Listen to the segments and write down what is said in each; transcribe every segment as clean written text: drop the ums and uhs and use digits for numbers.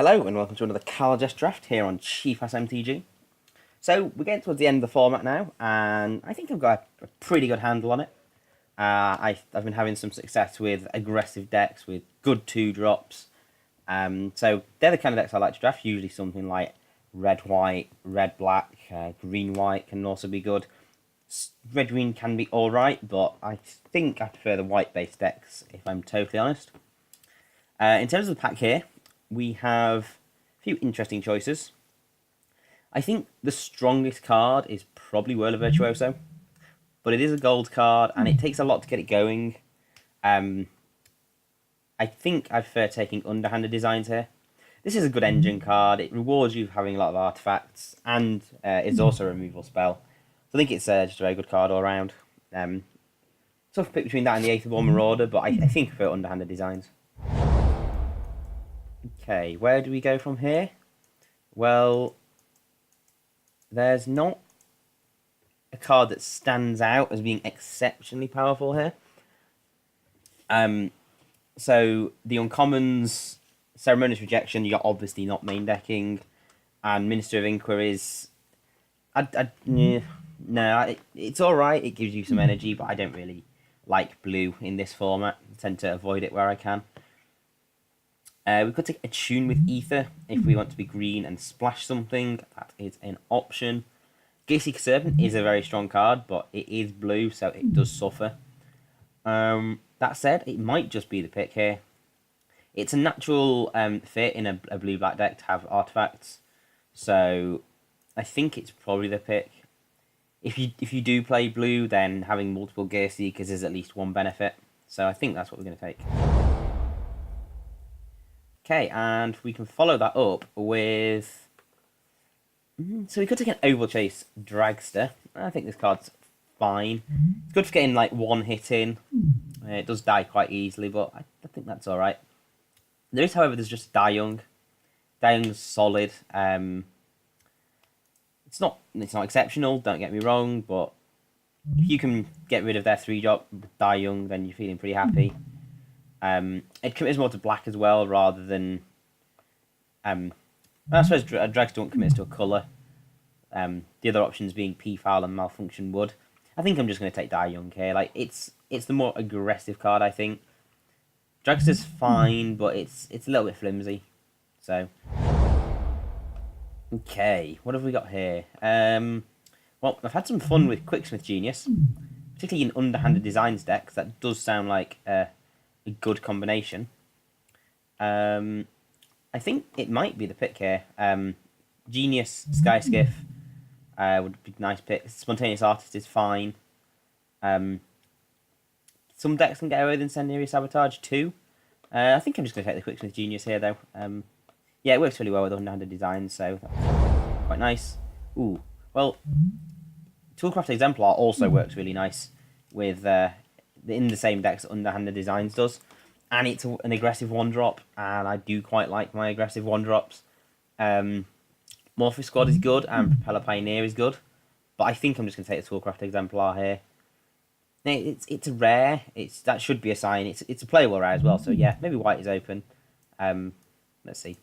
Hello and welcome to another Kaladesh draft here on Cheap Ass MTG. So we're getting towards the end of the format now, and I think I've got a pretty good handle on it. I've been having some success with aggressive decks with good 2-drops. So they're the kind of decks I like to draft. Usually something like red-white, red-black, green-white can also be good. Red-green can be alright, but I think I prefer the white-based decks, if I'm totally honest. In terms of the pack here, we have a few interesting choices. I think the strongest card is probably Whirler Virtuoso, but it is a gold card and it takes a lot to get it going. I think I prefer taking Underhanded Designs here. This is a good engine card. It rewards you for having a lot of artifacts and is also a removal spell. So I think it's just a very good card all around. Tough pick between that and the Aetherborn Marauder, but I think I prefer Underhanded Designs. Okay, where do we go from here? Well, there's not a card that stands out as being exceptionally powerful here. So the uncommons, Ceremonious Rejection, you're obviously not main decking, and Minister of Inquiries. No, it's all right. It gives you some energy, but I don't really like blue in this format. I tend to avoid it where I can. We could take Attune with Ether if we want to be green and splash something. That is an option. Gateseeker Serpent is a very strong card, but it is blue, so it does suffer. That said, it might just be the pick here. It's a natural fit in a blue-black deck to have artifacts, so I think it's probably the pick. If you do play blue, then having multiple Gateseekers is at least one benefit, so I think that's what we're going to take. Okay, and we can follow that up with... So we could take an Ovalchase Dragster. I think this card's fine. It's good for getting like one hit in. It does die quite easily, but I think that's alright. There is, however, there's just Die Young. Die Young's solid. It's not exceptional, don't get me wrong, but if you can get rid of their 3-drop Die Young, then you're feeling pretty happy. It commits more to black as well, rather than... I suppose Dragster won't commit to a colour. The other options being P-Foul and Malfunction Wood. I think I'm just going to take Die Young here. Like, it's the more aggressive card, I think. Dragster's fine, but it's a little bit flimsy. So... Okay, what have we got here? Well, I've had some fun with Quicksmith Genius. Particularly in Underhanded Designs decks. That does sound like... a good combination. I think it might be the pick here. Genius Skyskiff would be a nice pick. Spontaneous Artist is fine. Some decks can get away with Incendiary Sabotage too. I think I'm just going to take the Quicksmith Genius here though. Yeah, it works really well with Underhanded Designs, so that's quite nice. Ooh, well, Toolcraft Exemplar also works really nice with in the same decks that Underhanded Designs does, and it's an aggressive 1-drop, and I do quite like my aggressive 1-drops. Morpheus Squad is good, and Propeller Pioneer is good, but I think I'm just going to take the Toolcraft Exemplar here. It's a rare. That should be a sign. It's a playable rare as well, so yeah, maybe white is open. Let's see.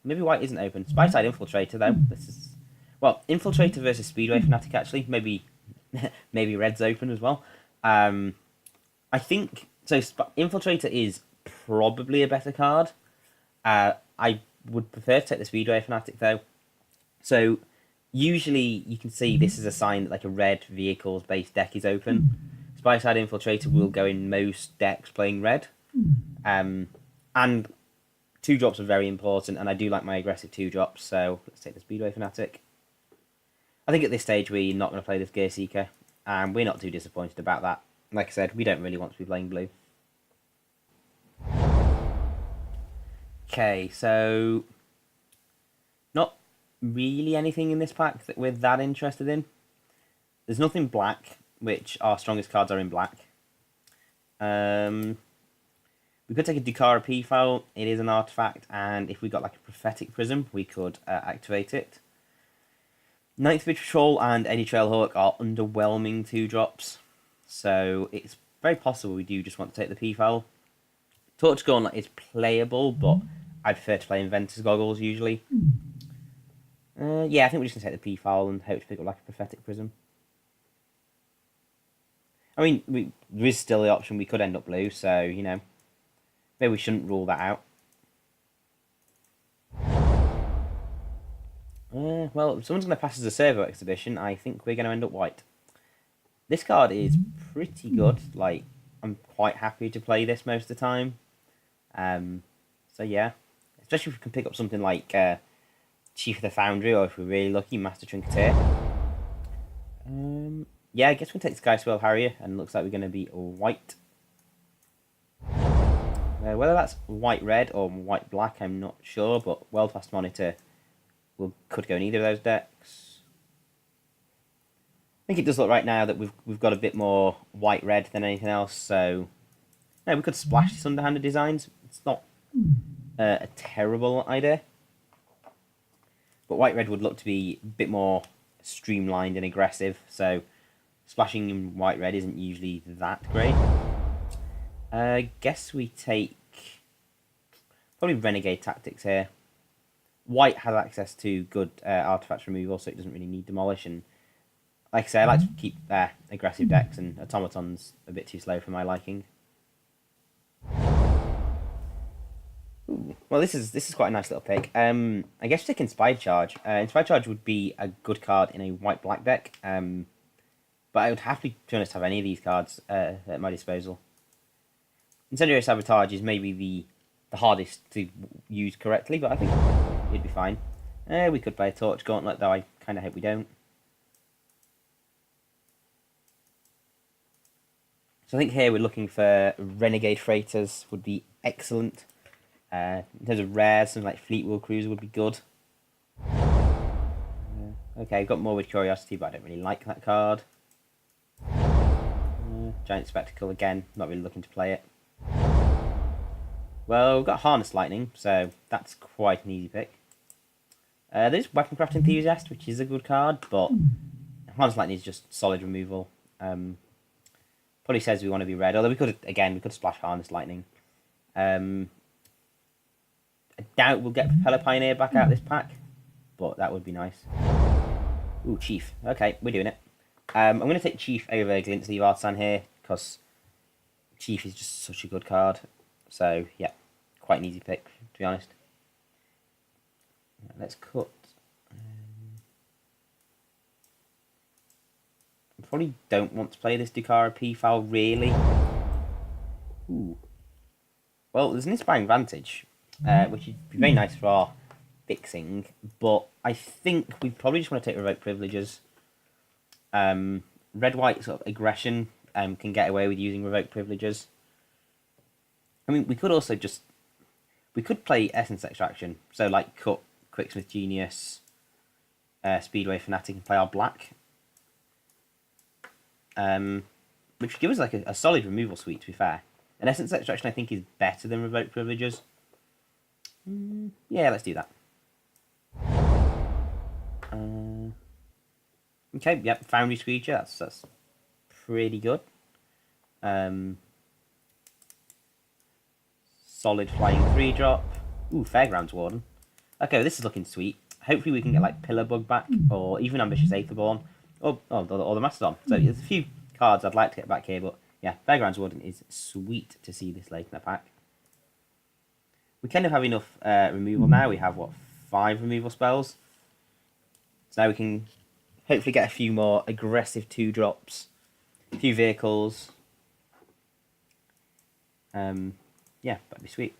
Maybe white isn't open. Spy-Side Infiltrator though. This is... Well, Infiltrator versus Speedway Fanatic, actually. Maybe red's open as well. I think... So, Infiltrator is probably a better card. I would prefer to take the Speedway Fanatic, though. So, usually, you can see this is a sign that like a red vehicles-based deck is open. Spy-Side Infiltrator will go in most decks playing red. And 2-drops are very important, and I do like my aggressive 2-drops, so let's take the Speedway Fanatic. I think at this stage we're not going to play this Gateseeker, and we're not too disappointed about that. Like I said, we don't really want to be playing blue. Okay, so... Not really anything in this pack that we're that interested in. There's nothing black, which our strongest cards are in black. We could take a Dukara P-Foul, it is an artifact, and if we got like a Prophetic Prism, we could activate it. Ninth Bridge Patrol and Eddie Trailhawk are underwhelming 2-drops, so it's very possible we do just want to take the P-Foul. Torch Gauntlet is playable, but I prefer to play Inventor's Goggles usually. Yeah, I think we're just going to take the P-Foul and hope to pick up like a Prophetic Prism. I mean, there is still the option we could end up blue, so, you know, maybe we shouldn't rule that out. Well, if someone's going to pass as a servo exhibition, I think we're going to end up white. This card is pretty good. Like, I'm quite happy to play this most of the time. So yeah, especially if we can pick up something like Chief of the Foundry, or if we're really lucky, Master Trinketeer. Yeah, I guess we'll take Sky Swell Harrier, and it looks like we're going to be white. Whether that's white-red or white-black, I'm not sure, but World Fast Monitor could go in either of those decks. I think it does look right now that we've got a bit more white-red than anything else, so yeah, we could splash these underhanded designs. It's not a terrible idea. But white-red would look to be a bit more streamlined and aggressive, so splashing in white-red isn't usually that great. I guess we take probably Renegade Tactics here. White has access to good artifacts removal, so it doesn't really need Demolish, and like I say, I like to keep aggressive decks, and Automaton's a bit too slow for my liking. Ooh. Well, this is quite a nice little pick. I guess take Inspired Charge. Inspired Charge would be a good card in a white-black deck, but I would happily, to be honest, have any of these cards at my disposal. Incendiary Sabotage is maybe the hardest to use correctly, but I think it'd be fine. We could play a Torch Gauntlet, though I kind of hope we don't. So I think here we're looking for Renegade Freighters would be excellent. In terms of rares, something like Fleetwood Cruiser would be good. Okay, I've got Morbid Curiosity, but I don't really like that card. Giant Spectacle, again, not really looking to play it. Well, we've got Harness Lightning, so that's quite an easy pick. There's Weaponcraft Enthusiast, which is a good card, but Harness Lightning is just solid removal. Probably says we want to be red, although we could splash Harness Lightning. I doubt we'll get Propeller Pioneer back out of this pack, but that would be nice. Ooh, Chief. Okay, we're doing it. I'm going to take Chief over Glint Sleeve Artisan here, because Chief is just such a good card. So, yeah, quite an easy pick, to be honest. Let's cut. I probably don't want to play this Dukara P-Foul, really. Ooh. Well, there's an Inspiring Vantage, which would be very nice for our fixing, but I think we probably just want to take Revoke Privileges. Red-white sort of aggression can get away with using Revoke Privileges. I mean, we could also we could play Essence Extraction, so like cut Quicksmith Genius, Speedway Fanatic, and play our black. Which would give us like a solid removal suite, to be fair. And Essence Extraction, I think, is better than Revoke Privileges. Yeah, let's do that. Okay, yep, Foundry Screecher, that's pretty good. Solid Flying 3-drop. Ooh, Fairgrounds Warden. Okay, this is looking sweet. Hopefully we can get like Pillar Bug back, or even Ambitious Aetherborn, or the Mastodon. So there's a few cards I'd like to get back here, but yeah, Fairgrounds Warden is sweet to see this late in the pack. We kind of have enough removal now. We have, what, 5 removal spells? So now we can hopefully get a few more aggressive 2-drops, a few vehicles. Yeah, that'd be sweet.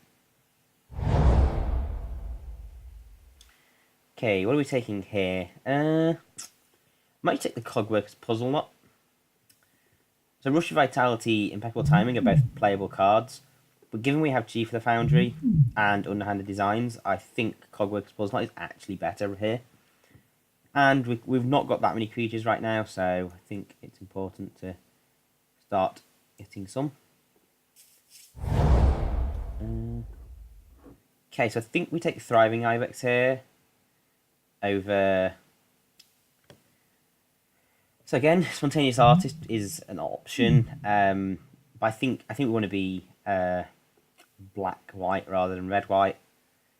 Okay, what are we taking here? Might take the Cogworkers Puzzle Knot. So Rush of Vitality, Impeccable Timing are both playable cards, but given we have Chief of the Foundry and Underhanded Designs, I think Cogworkers Puzzle Knot is actually better here. And we've not got that many creatures right now, so I think it's important to start getting some. Okay, so I think we take Thriving Ibex here over. So again, Spontaneous Artist is an option, but I think we want to be black-white rather than red-white.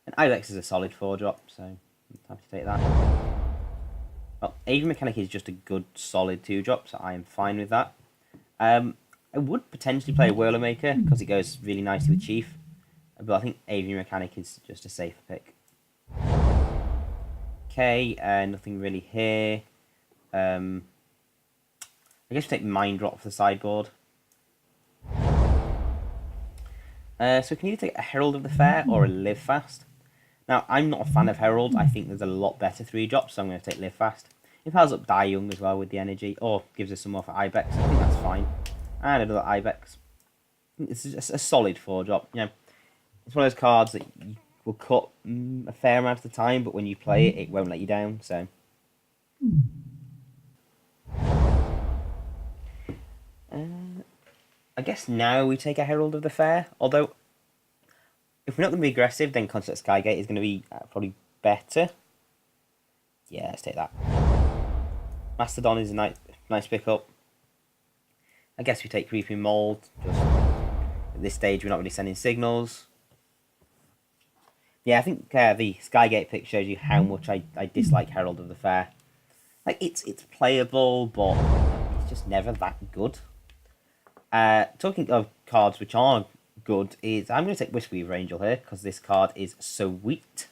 And Ibex is a solid 4-drop, so I'm happy to take that. Well, Avian Mechanic is just a good, solid 2-drop, so I am fine with that. I would potentially play Whirlmaker because it goes really nicely with Chief, but I think Avian Mechanic is just a safer pick. Okay, nothing really here. I guess we take Mind Drop for the sideboard. So we can either take a Herald of the Fair or a Live Fast. Now, I'm not a fan of Herald. I think there's a lot better 3-drops, so I'm going to take Live Fast. It powers up Die Young as well with the energy, or gives us some more for Ibex. I think that's fine. And another Ibex. It's just a solid 4-drop. You know, it's one of those cards that you will cut a fair amount of the time, but when you play it, it won't let you down. So, I guess now we take a Herald of the Fair. Although, if we're not going to be aggressive, then Construct Skygate is going to be probably better. Yeah, let's take that. Mastodon is a nice pickup. I guess we take Creeping Mold. Just at this stage, we're not really sending signals. Yeah, I think the Skygate pick shows you how much I dislike Herald of the Fair. Like, it's playable, but it's just never that good. Talking of cards which are good, is I'm going to take Wishweaver Angel here, because this card is sweet.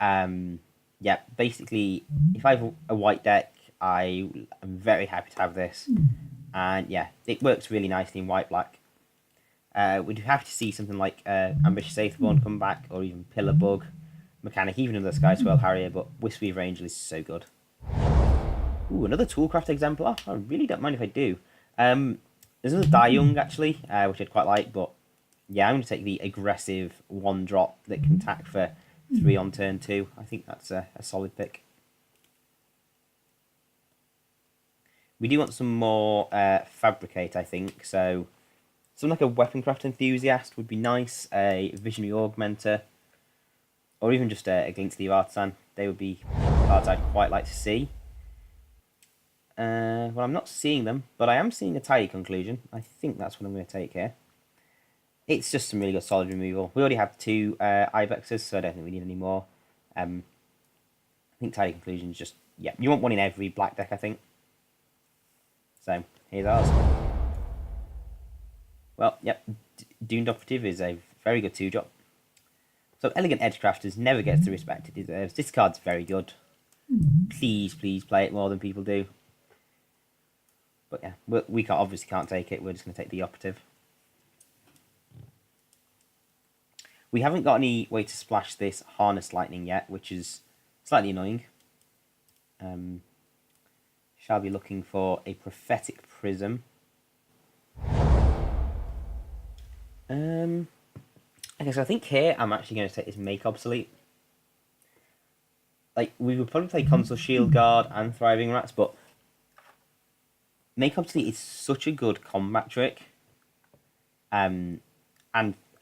Yeah, basically, if I have a white deck, I am very happy to have this. And yeah, it works really nicely in white-black. We'd be happy to see something like Ambitious Aetherborn come back, or even Pillar Bug Mechanic, even another Sky Swirl Harrier, but Wishweaver Angel is so good. Ooh, another Toolcraft Exemplar. I really don't mind if I do. There's another Die Young, actually, which I'd quite like, but yeah, I'm going to take the aggressive 1-drop that can attack for 3 on turn 2. I think that's a solid pick. We do want some more Fabricate, I think, so something like a Weaponcraft Enthusiast would be nice, a Visionary Augmenter, or even just a Glintsteve Artisan. They would be cards I'd quite like to see. Well, I'm not seeing them, but I am seeing a Tidy Conclusion. I think that's what I'm going to take here. It's just some really good solid removal. We already have 2 Ibexes, so I don't think we need any more. I think Tidy Conclusion is just, yeah, you want one in every black deck, I think. So, here's ours. Well, yep, Doomed Operative is a very good 2-drop. So, Elegant Edgecrafters never gets the respect it deserves. This card's very good. Please, please play it more than people do. But yeah, we obviously can't take it. We're just going to take the Operative. We haven't got any way to splash this Harness Lightning yet, which is slightly annoying. Shall be looking for a Prophetic Prism. Okay, so I think here I'm actually going to take this Make Obsolete. Like, we would probably play Console Shield Guard and Thriving Rats, but Make Obsolete is such a good combat trick. And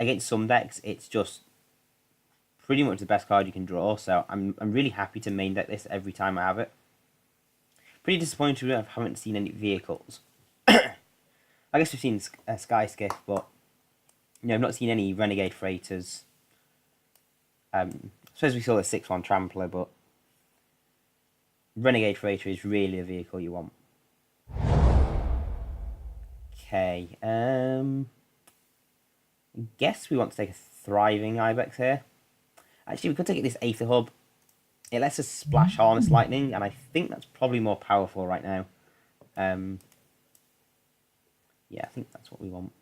against some decks, it's just pretty much the best card you can draw, so I'm really happy to main deck this every time I have it. Pretty disappointed I haven't seen any vehicles. I guess we've seen Sky Skiff, but you know, I've not seen any Renegade Freighters. I suppose we saw the 6-1 Trampler, but Renegade Freighter is really the vehicle you want. Okay, I guess we want to take a Thriving Ibex here. Actually, we could take it this Aether Hub. It lets us splash Harness Lightning, and I think that's probably more powerful right now. Yeah, I think that's what we want.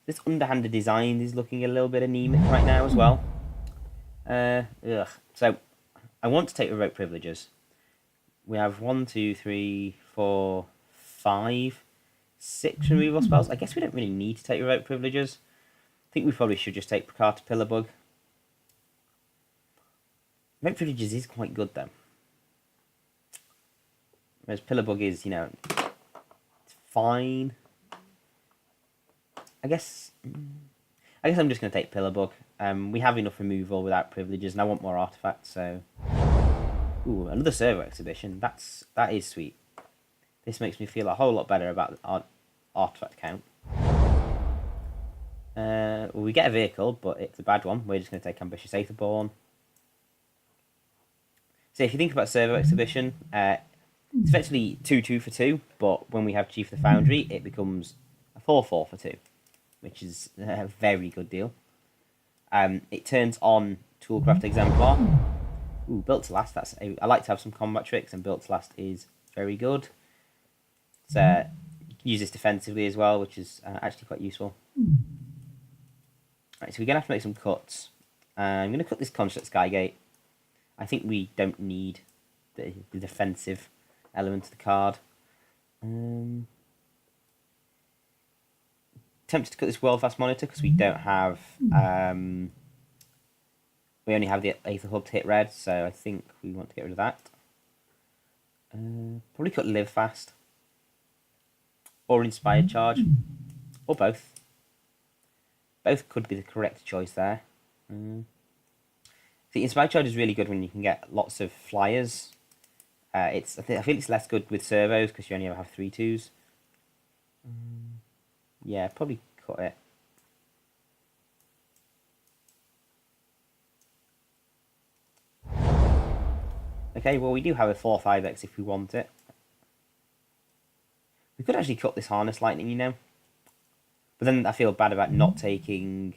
This Underhanded Design is looking a little bit anemic right now as well. So, I want to take Revoke Privileges. We have 1, 2, 3, 4, 5, 6 removal spells. I guess we don't really need to take Revoke Privileges. I think we probably should just take Prakata Pillar Bug. Revoke Privileges is quite good though. Whereas Pillar Bug is, you know, it's fine. I guess I'm just going to take Pillar Bug. We have enough removal without privileges, and I want more artifacts, so... Ooh, another servo exhibition. That is sweet. This makes me feel a whole lot better about our artifact count. Well, we get a vehicle, but it's a bad one. We're just going to take Ambitious Aetherborn. So if you think about Servo Exhibition, it's effectively 2-2 for 2, but when we have Chief of the Foundry, it becomes a 4-4 for 2, which is a very good deal. It turns on Toolcraft Exemplar. Ooh, Built to Last. I like to have some combat tricks, and Built to Last is very good. So you can use this defensively as well, which is actually quite useful. Right, so we're going to have to make some cuts. I'm going to cut this Construct Skygate. I think we don't need the defensive element of the card. Tempted to cut this World Fast Monitor because we don't have... we only have the Aether Hub to hit red, so I think we want to get rid of that. Probably cut Live Fast. Or Inspired Charge. Or both. Both could be the correct choice there. The Inspired Charge is really good when you can get lots of flyers. I feel it's less good with servos because you only ever have 3 2s. Yeah, probably cut it. Okay, well we do have a 4-5x if we want it. We could actually cut this Harness Lightning, you know. But then I feel bad about not taking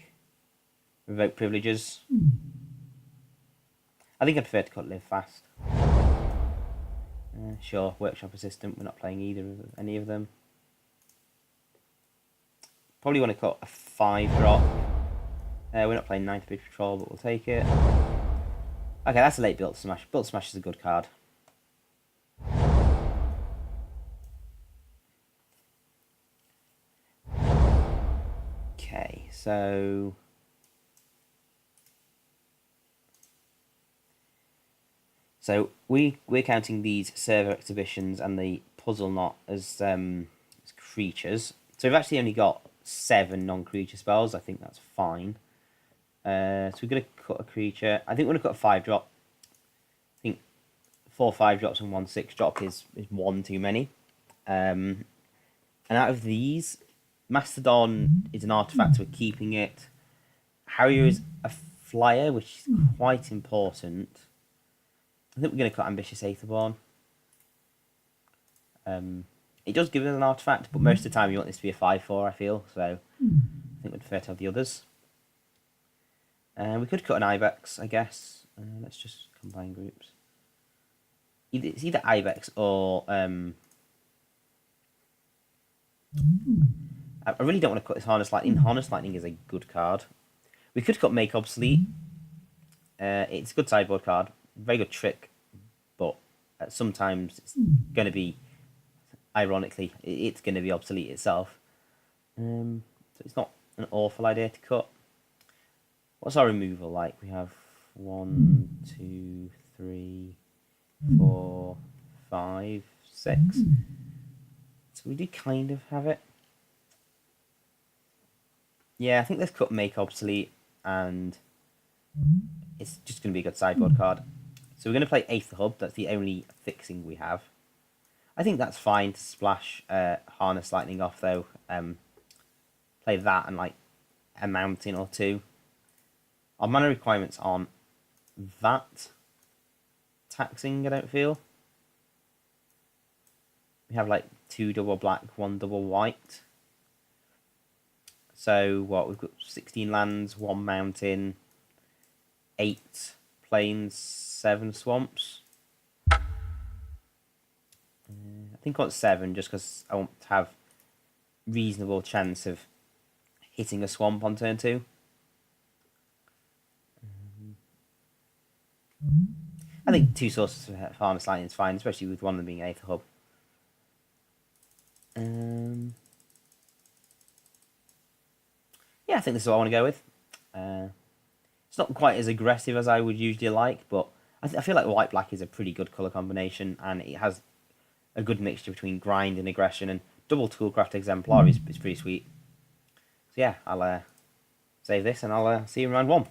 Revoke Privileges. I think I prefer to cut Live Fast. Sure, Workshop Assistant, we're not playing any of them. Probably want to cut a 5-drop. We're not playing 9th Bridge Patrol, but we'll take it. Okay, that's a late Built Smash. Built Smash is a good card. Okay, so... we're counting these server exhibitions and the puzzle knot as creatures. So we've actually only got 7 non-creature spells. I think that's fine. So we're going to cut a creature. I think we're going to cut a 5-drop. I think 4 5-drops and 1 6-drop is 1 too many. And out of these, Mastodon is an artifact, we're keeping it. Harrier is a flyer, which is quite important. I think we're going to cut Ambitious Aetherborn. It does give us an artifact, but most of the time you want this to be a 5-4, I feel. So I think we'd prefer to have the others. We could cut an Ibex, I guess. Let's just combine groups. It's either Ibex or... I really don't want to cut this Harness Lightning. Harness Lightning is a good card. We could cut Make Obsolete. It's a good sideboard card. Very good trick. But sometimes it's going to be... Ironically, it's going to be obsolete itself. So it's not an awful idea to cut. What's our removal like? We have 1, 2, 3, 4, 5, 6. So we do kind of have it. Yeah, I think let's cut Make Obsolete, and it's just going to be a good sideboard card. So we're going to play Aether Hub. That's the only fixing we have. I think that's fine to splash Harness Lightning off, though. Play that and like a mountain or 2. Our mana requirements aren't that taxing, I don't feel. We have like 2 double black, 1 double white. So what, we've got 16 lands, 1 mountain, 8 plains, 7 swamps. I think I want 7 just because I want to have reasonable chance of hitting a swamp on turn 2. I think 2 sources for Harness Lightning is fine, especially with one of them being Aether Hub. Yeah, I think this is what I want to go with. It's not quite as aggressive as I would usually like, but I feel like white-black is a pretty good colour combination, and it has a good mixture between grind and aggression, and double Toolcraft Exemplar is pretty sweet. So yeah, I'll save this, and I'll see you in round 1.